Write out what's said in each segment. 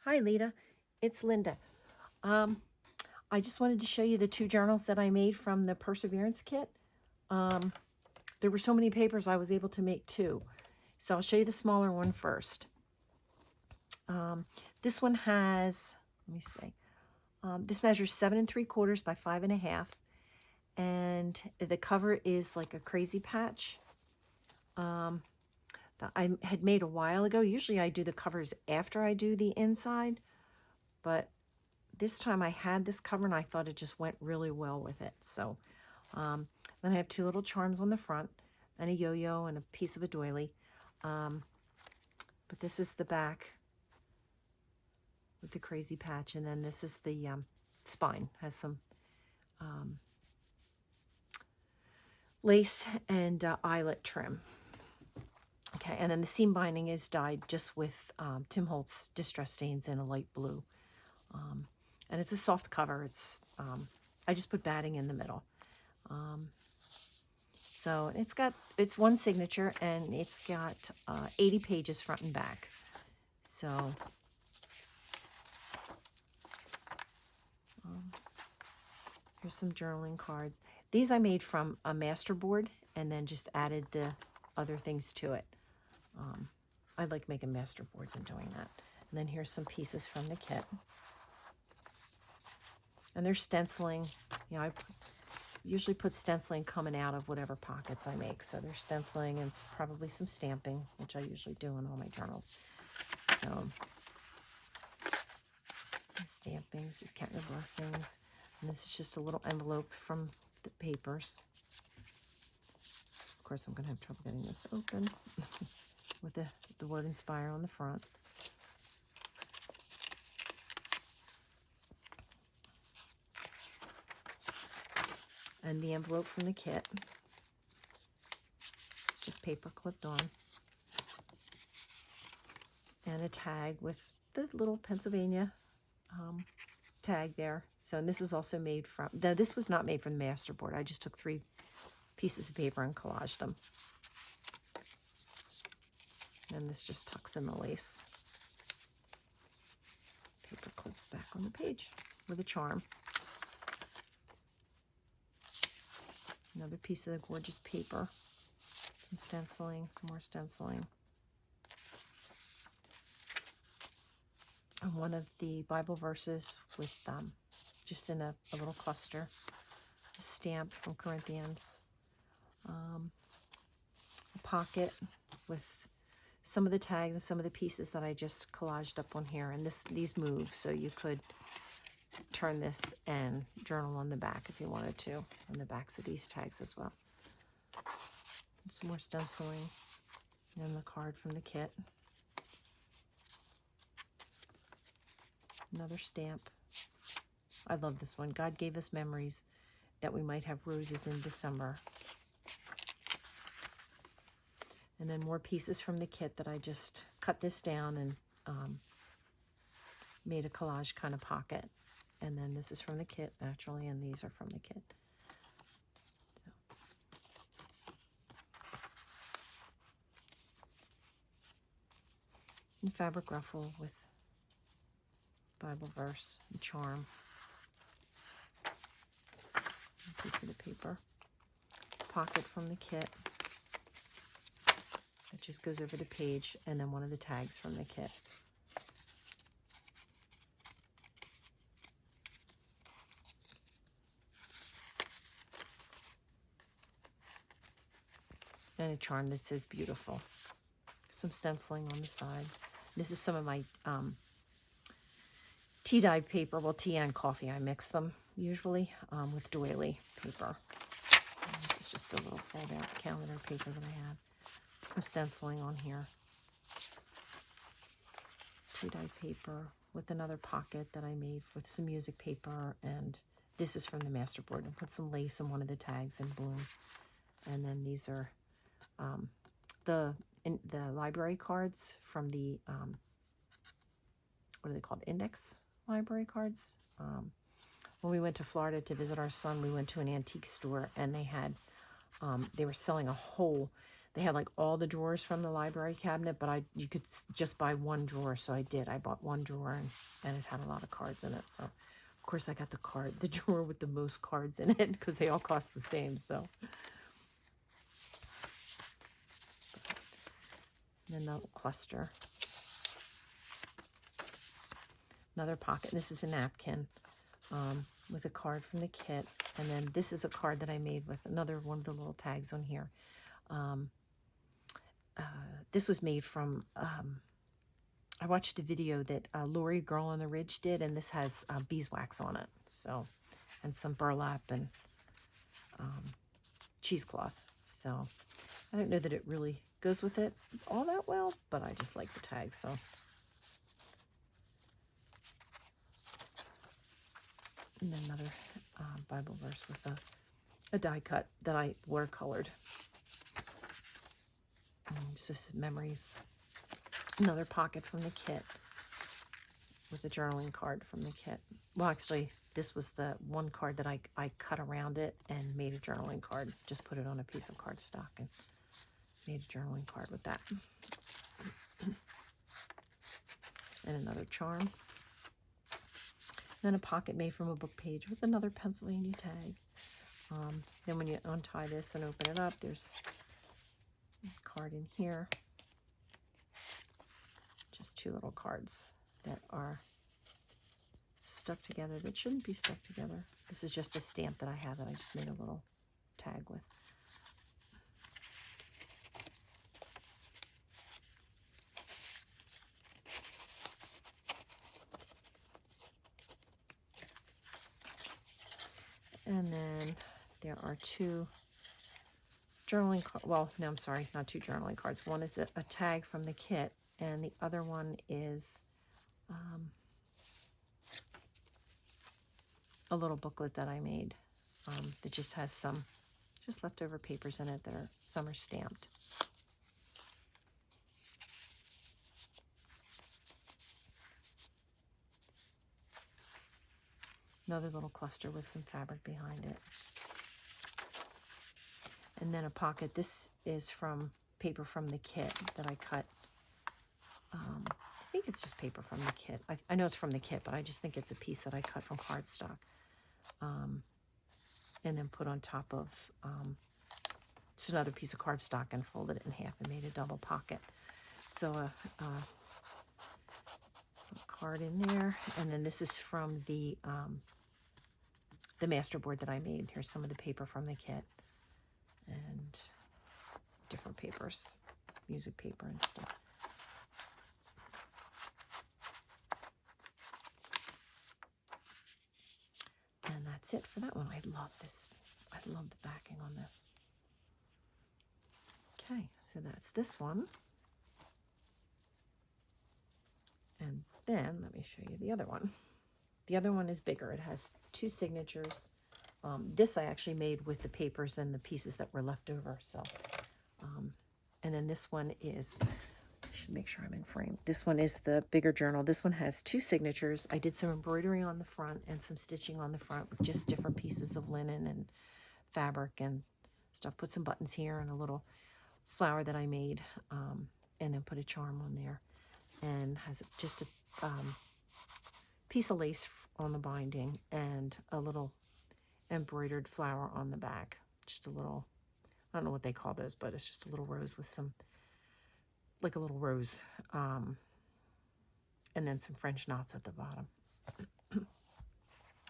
Hi, Lita. It's Linda. I just wanted to show you the two journals that I made from the Perseverance kit. There were so many papers I was able to make two. So I'll show you the smaller one first. This one has, let me see, this measures 7 3/4 by 5 1/2. And the cover is like a crazy patch that I had made a while ago. Usually I do the covers after I do the inside, but this time I had this cover and I thought it just went really well with it. So then I have two little charms on the front and a yo-yo and a piece of a doily. But this is the back with the crazy patch, and then this is the spine. Has some lace and eyelet trim. Okay, and then the seam binding is dyed just with Tim Holtz Distress Stains in a light blue. And it's a soft cover. It's I just put batting in the middle. So it's one signature, and it's got 80 pages front and back. So here's some journaling cards. These I made from a master board and then just added the other things to it. I like making master boards and doing that. And then here's some pieces from the kit. And they're stenciling. You know, I usually put stenciling coming out of whatever pockets I make. So there's stenciling and probably some stamping, which I usually do in all my journals. So stamping, this is Count Your Blessings. And this is just a little envelope from the papers. Of course, I'm going to have trouble getting this open with the word Inspire on the front. And the envelope from the kit. It's just paper clipped on. And a tag with the little Pennsylvania tag there. So, and this is also made from, this was not made from the master board. I just took 3 pieces of paper and collaged them. And this just tucks in the lace. Paper clips back on the page with a charm. Another piece of the gorgeous paper. Some stenciling, some more stenciling. And one of the Bible verses with just in a little cluster. A stamp from Corinthians. A pocket with some of the tags and some of the pieces that I just collaged up on here. And these move, so you could turn this and journal on the back if you wanted to, on the backs of these tags as well. And some more stenciling, and the card from the kit. Another stamp. I love this one. God gave us memories that we might have roses in December. And then more pieces from the kit that I just cut this down and made a collage kind of pocket. And then this is from the kit, naturally, and these are from the kit. So. And fabric ruffle with Bible verse and charm. A piece of the paper. Pocket from the kit. It just goes over the page, and then one of the tags from the kit. And a charm that says beautiful. Some stenciling on the side. This is some of my tea dyed paper. Well, tea and coffee, I mix them usually with doily paper. And this is just a little fold out calendar paper that I have. Some stenciling on here. Tea dyed paper with another pocket that I made with some music paper, and this is from the master board. I put some lace on one of the tags in bloom. And then these are the library cards from the what are they called? Index library cards. When we went to Florida to visit our son, we went to an antique store, and they had they were selling a whole. They had like all the drawers from the library cabinet, but you could just buy one drawer, so I did. I bought one drawer, and it had a lot of cards in it. So, of course, I got the drawer with the most cards in it because they all cost the same. So, and then a cluster, another pocket. This is a napkin with a card from the kit, and then this is a card that I made with another one of the little tags on here. This was made from, I watched a video that Lori Girl on the Ridge did, and this has beeswax on it, so, and some burlap and cheesecloth. So I don't know that it really goes with it all that well, but I just like the tag. So and then another Bible verse with a die cut that I watercolored. It's just memories. Another pocket from the kit with a journaling card from the kit. Well, actually, this was the one card that I cut around it and made a journaling card. Just put it on a piece of cardstock and made a journaling card with that. And another charm. Then a pocket made from a book page with another Pennsylvania tag. Then when you untie this and open it up, there's a card in here. Just two little cards that are stuck together that shouldn't be stuck together. This is just a stamp that I have that I just made a little tag with. And then there are two journaling cards. Well, no, I'm sorry, not two journaling cards. One is a tag from the kit, and the other one is a little booklet that I made that just has some leftover papers in it that are, some are stamped. Another little cluster with some fabric behind it. And then a pocket. This is from paper from the kit that I cut. I think it's just paper from the kit. I know it's from the kit, but I just think it's a piece that I cut from cardstock. And then put on top of just another piece of cardstock and folded it in half and made a double pocket. So a card in there. And then this is from the masterboard that I made. Here's some of the paper from the kit. And different papers, music paper and stuff. And that's it for that one. I love this. I love the backing on this. Okay, so that's this one. And then let me show you the other one. The other one is bigger. It has two signatures. This I actually made with the papers and the pieces that were left over. So, and then this one is, I should make sure I'm in frame. This one is the bigger journal. This one has two signatures. I did some embroidery on the front and some stitching on the front with just different pieces of linen and fabric and stuff. Put some buttons here and a little flower that I made, and then put a charm on there. And has just a piece of lace on the binding and a little embroidered flower on the back. Just a little, I don't know what they call those, but it's just a little rose with some, like a little rose, and then some French knots at the bottom.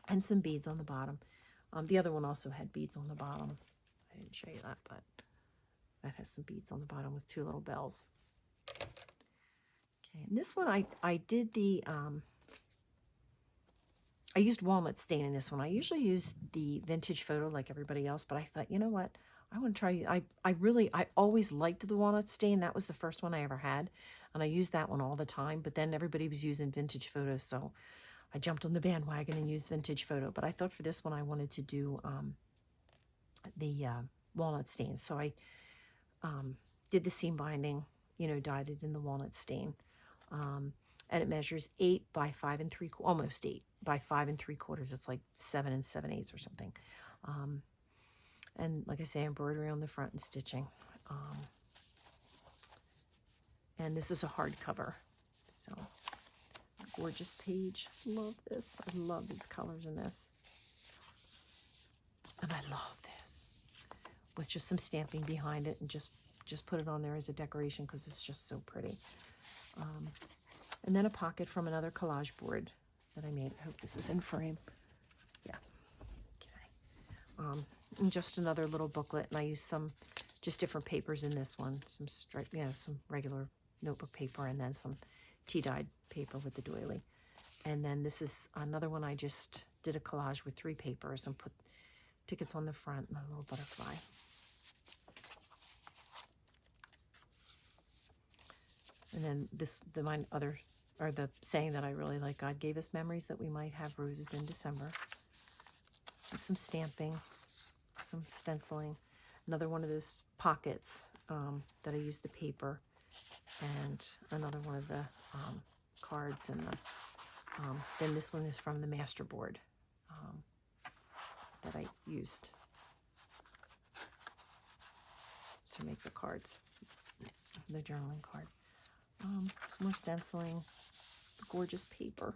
And some beads on the bottom. The other one also had beads on the bottom. I didn't show you that, but that has some beads on the bottom with two little bells. Okay, and this one I did the, I used walnut stain in this one. I usually use the vintage photo like everybody else, but I thought, you know what? I want to try. I always liked the walnut stain. That was the first one I ever had, and I used that one all the time. But then everybody was using vintage photo, so I jumped on the bandwagon and used vintage photo. But I thought for this one I wanted to do the walnut stain. So I did the seam binding, you know, dyed it in the walnut stain. And it measures 8 by 5 3/4, almost 8 by 5 3/4. It's like 7 7/8 or something. And like I say, embroidery on the front and stitching. And this is a hardcover. So, gorgeous page. Love this. I love these colors in this. And I love this. With just some stamping behind it, and just put it on there as a decoration because it's just so pretty. And then a pocket from another collage board that I made. I hope this is in frame. Yeah. Okay. And just another little booklet, and I used some just different papers in this one. Some some regular notebook paper, and then some tea-dyed paper with the doily. And then this is another one. I just did a collage with 3 papers and put tickets on the front and a little butterfly. And then the saying that I really like, God gave us memories that we might have roses in December. And some stamping, some stenciling. Another one of those pockets that I used the paper, and another one of the cards. And then this one is from the master board that I used to make the cards, the journaling card. Some more stenciling, gorgeous paper.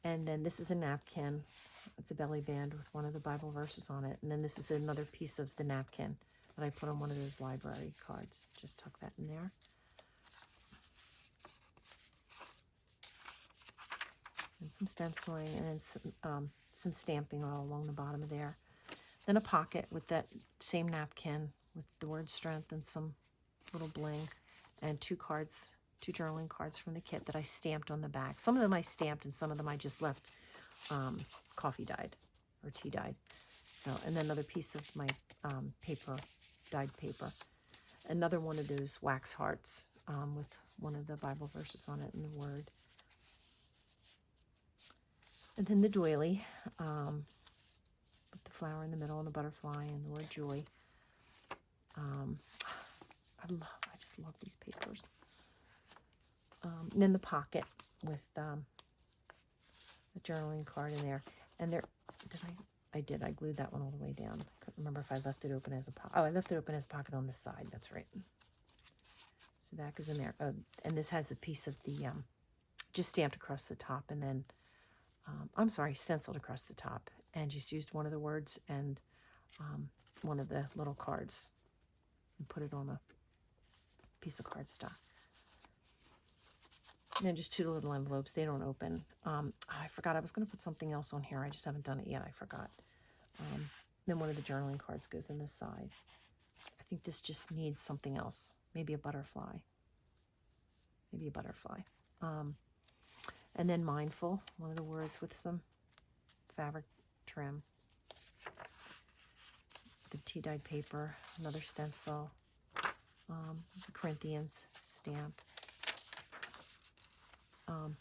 And then this is a napkin. It's a belly band with one of the Bible verses on it. And then this is another piece of the napkin that I put on one of those library cards. Just tuck that in there. And some stenciling, and then some stamping all along the bottom of there. Then a pocket with that same napkin with the word strength and some little bling, and 2 cards, 2 journaling cards from the kit that I stamped on the back. Some of them I stamped, and some of them I just left coffee dyed or tea dyed. So, and then another piece of my paper, dyed paper. Another one of those wax hearts with one of the Bible verses on it and the word. And then the doily with the flower in the middle and the butterfly and the word joy. I just love these papers. And then the pocket with the journaling card in there. And there, I glued that one all the way down. I couldn't remember if I left it open as a pocket. Oh, I left it open as a pocket on the side. That's right. So that goes in there. Oh, and this has a piece of the, just stamped across the top, and then, stenciled across the top. And just used one of the words and one of the little cards and put it on a piece of cardstock. And then just 2 little envelopes. They don't open. I forgot I was going to put something else on here. I just haven't done it yet. I forgot. Then one of the journaling cards goes in this side. I think this just needs something else. Maybe a butterfly. Maybe a butterfly. And then mindful. One of the words with some fabric trim. The tea-dyed paper. Another stencil. The Corinthians stamp.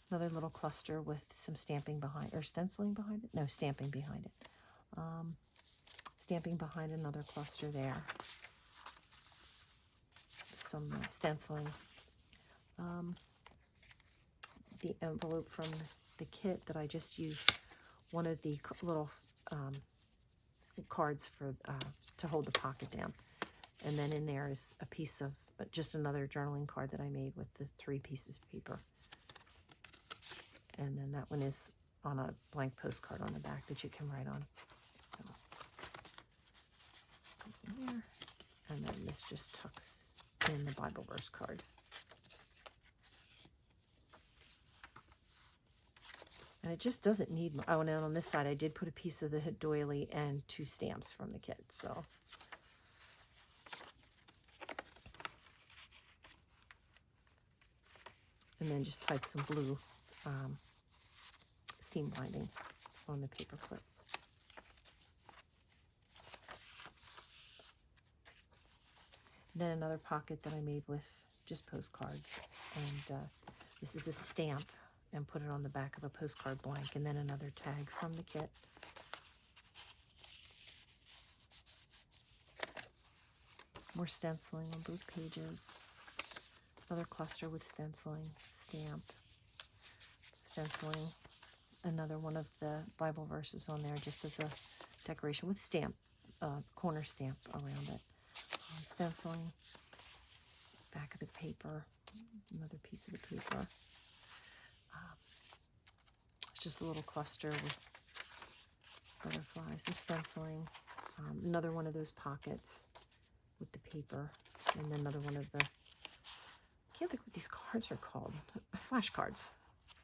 Another little cluster with some stamping behind, or stenciling behind it? No, stamping behind it. Stamping behind another cluster there. Some stenciling. The envelope from the kit that I just used, one of the little cards for to hold the pocket down. And then in there is a piece of, just another journaling card that I made with the 3 pieces of paper. And then that one is on a blank postcard on the back that you can write on. So, goes in there. And then this just tucks in the Bible verse card. And it just doesn't need, oh, and then on this side I did put a piece of the doily and 2 stamps from the kit, so. And then just tied some blue seam binding on the paper clip. And then another pocket that I made with just postcards. And this is a stamp, and put it on the back of a postcard blank. And then another tag from the kit. More stenciling on both pages. Another cluster with stenciling, stamp, stenciling. Another one of the Bible verses on there just as a decoration with stamp, corner stamp around it. stenciling. Back of the paper, another piece of the paper. It's just a little cluster with butterflies. Some stenciling. Another one of those pockets with the paper, and then another one of the, I can't think what these cards are called, flashcards,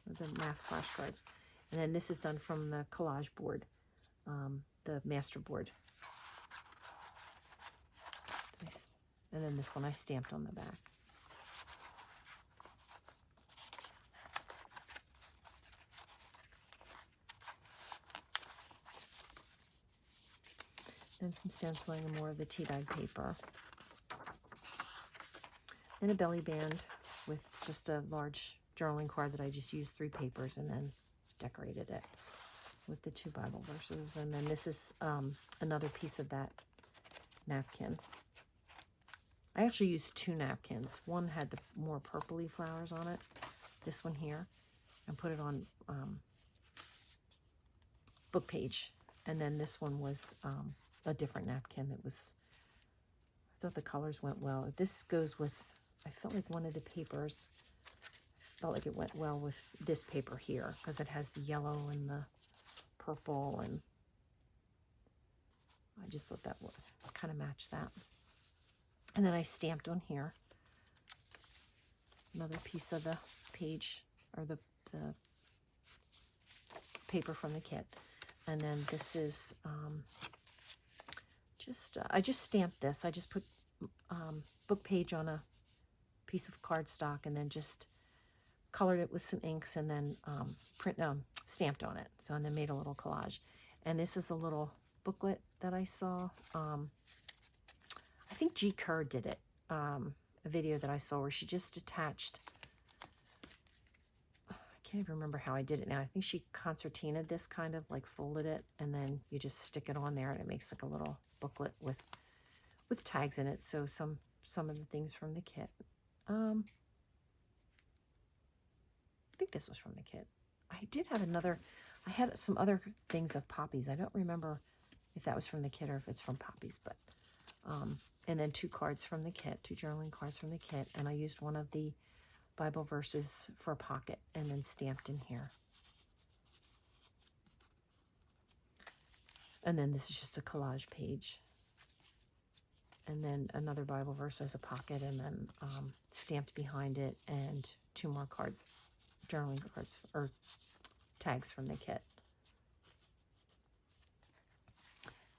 the math flashcards. And then this is done from the collage board, the master board. Nice. And then this one I stamped on the back. Then some stenciling and more of the tea-dyed paper. And a belly band with just a large journaling card that I just used 3 papers and then decorated it with the 2 Bible verses. And then this is another piece of that napkin. I actually used 2 napkins. One had the more purpley flowers on it, this one here, and put it on book page. And then this one was a different napkin that was, I thought the colors went well. This goes with, I felt like one of the papers, felt like it went well with this paper here because it has the yellow and the purple, and I just thought that would kind of match that. And then I stamped on here another piece of the page, or the paper from the kit. And then this is I just stamped this. I just put book page on a piece of cardstock and then just colored it with some inks and then stamped on it. So, and then made a little collage. And this is a little booklet that I saw. I think G. Kerr did it. A video that I saw where she just attached, I can't even remember how I did it now. I think she concertinaed this, kind of like folded it, and then you just stick it on there and it makes like a little booklet with tags in it. So some of the things from the kit. I think this was from the kit. I did have I had some other things of poppies. I don't remember if that was from the kit or if it's from poppies, but and then 2 cards from the kit, 2 journaling cards from the kit, and I used one of the Bible verses for a pocket and then stamped in here. And then this is just a collage page. And then another Bible verse as a pocket, and then stamped behind it, and 2 more cards, journaling cards, or tags from the kit.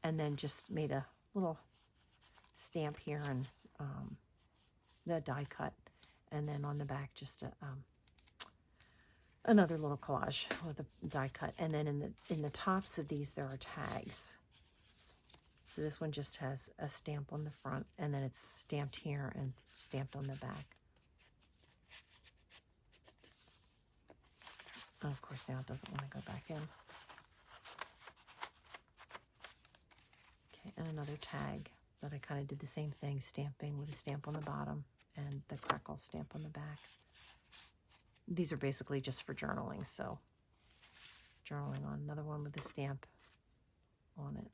And then just made a little stamp here and the die cut. And then on the back, just another little collage with a die cut. And then in the tops of these, there are tags. So this one just has a stamp on the front, and then it's stamped here and stamped on the back. And of course, now it doesn't want to go back in. Okay, and another tag that I kind of did the same thing, stamping with a stamp on the bottom and the crackle stamp on the back. These are basically just for journaling, so journaling on another one with a stamp on it.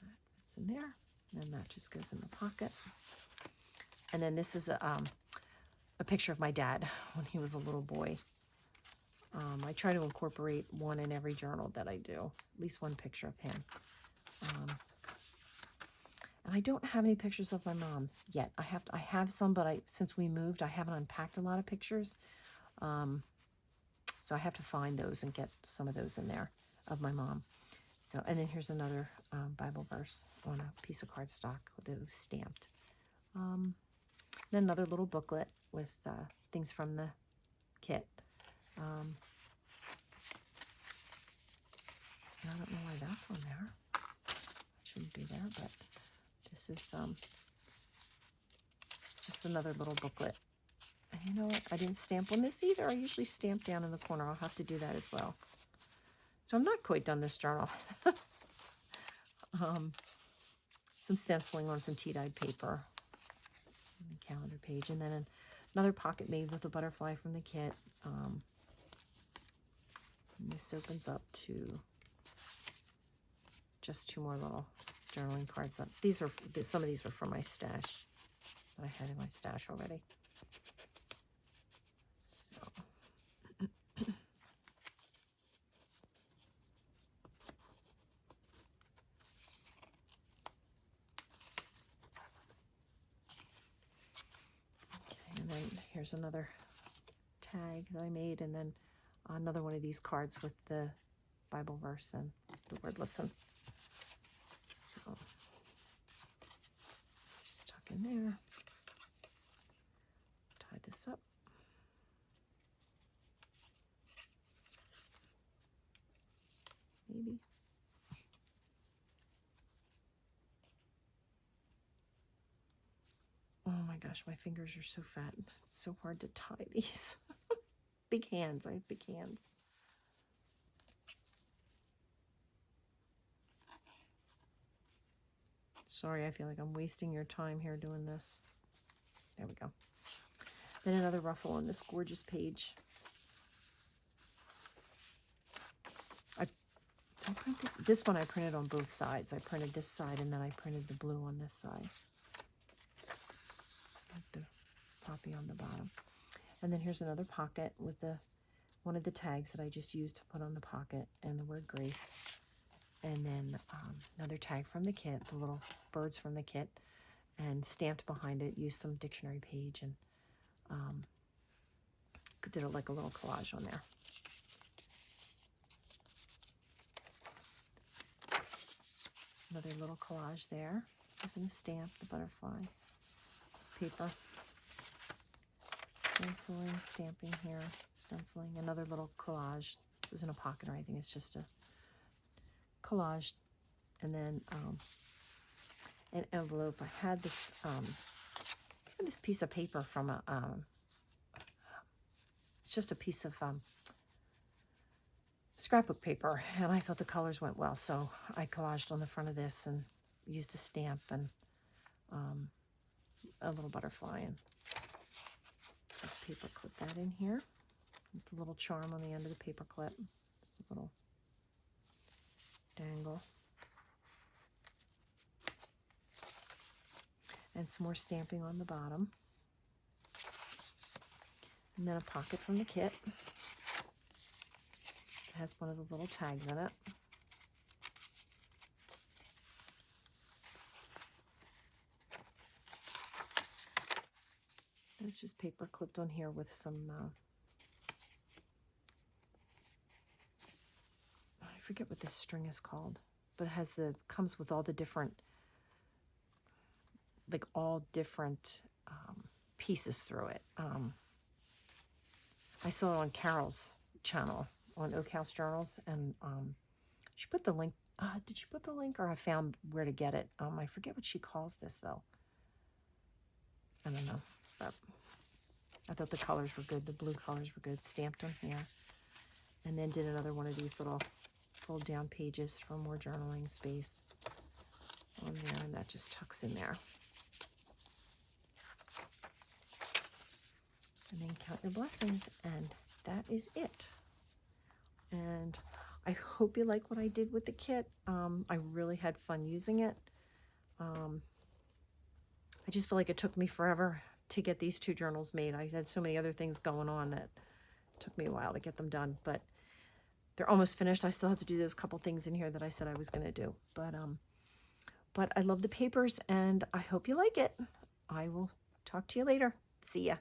That fits in there, and then that just goes in the pocket. And then this is a picture of my dad when he was a little boy. I try to incorporate one in every journal that I do, at least one picture of him. And I don't have any pictures of my mom yet. I have some, but since we moved, I haven't unpacked a lot of pictures. So I have to find those and get some of those in there of my mom. So, and then here's another Bible verse on a piece of cardstock that was stamped. Then another little booklet with things from the kit. I don't know why that's on there. It shouldn't be there, but this is just another little booklet. And you know what? I didn't stamp on this either. I usually stamp down in the corner. I'll have to do that as well. So I'm not quite done this journal. Some stenciling on some tea-dyed paper. And the calendar page. And then another pocket made with a butterfly from the kit. And this opens up to just 2 more little journaling cards. These are, some of these were from my stash that I had in my stash already. So. Okay, and then here's another tag that I made, and then another one of these cards with the Bible verse and the word listen. So just tuck in there, tie this up. Maybe. Oh my gosh, my fingers are so fat. It's so hard to tie these. Big hands. I have big hands. Sorry, I feel like I'm wasting your time here doing this. There we go. Then another ruffle on this gorgeous page. I print this one I printed on both sides. I printed this side and then I printed the blue on this side. With the poppy on the bottom. And then here's another pocket with one of the tags that I just used to put on the pocket and the word grace. And then another tag from the kit, the little birds from the kit, and stamped behind it, used some dictionary page and did like a little collage on there. Another little collage there. Using a stamp, the butterfly, paper, stenciling, stamping here, stenciling, another little collage. This isn't a pocket or anything, it's just a collage. And then an envelope. I had this piece of paper from it's just a piece of scrapbook paper, and I thought the colors went well, so I collaged on the front of this and used a stamp and a little butterfly, and just paper clip that in here with a little charm on the end of the paper clip, just a little dangle, and some more stamping on the bottom, and then a pocket from the kit. Has one of the little tags in it. And it's just paper clipped on here with some, I forget what this string is called, but it has comes with all the different, like all different pieces through it. I saw it on Carol's channel on Oak House Journals, and she put the link. Did she put the link, or I found where to get it? I forget what she calls this though. I don't know, but I thought the colors were good. The blue colors were good, stamped on here, and then did another one of these little fold down pages for more journaling space on there, and that just tucks in there. And then count your blessings, and that is it. And I hope you like what I did with the kit. I really had fun using it. I just feel like it took me forever to get these two journals made. I had so many other things going on that it took me a while to get them done, but they're almost finished. I still have to do those couple things in here that I said I was going to do. But I love the papers, and I hope you like it. I will talk to you later. See ya.